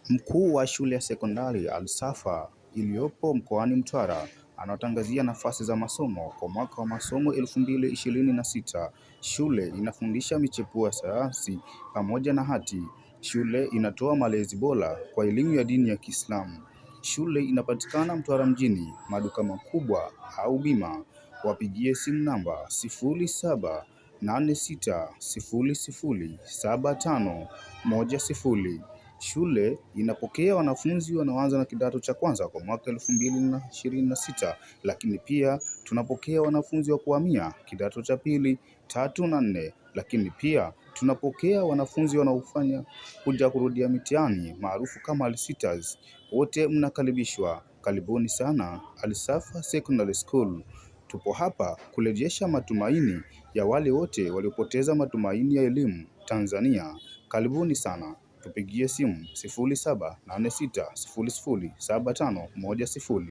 Mkuu wa shule ya sekondari Al-Safa iliyopo mkoani Mtwara anatangazia nafasi za masomo kwa mwaka wa masomo 2026. Shule inafundisha michepuo ya sayansi pamoja na hati. Shule inatoa malezi bora kwa elimu ya dini ya Kiislamu. Shule inapatikana Mtwara mjini, maduka makubwa au bima. Wapigie simu namba 0786007510. Shule inapokea wanafunzi wanaoanza na kidato cha kwanza kwa mwaka 2026, lakini pia tunapokea wanafunzi wa kuhamia kidato cha pili, tatu na nne, lakini pia tunapokea wanafunzi wanaofanya kuja kurudia mitihani maarufu kama Al-Sitters. Wote mnakaribishwa. Karibuni sana Al-Safa Secondary School. Tupo hapa kurejesha matumaini ya wale wote waliopoteza matumaini ya elimu Tanzania. Karibuni sana. Tupigie simu 0786007510.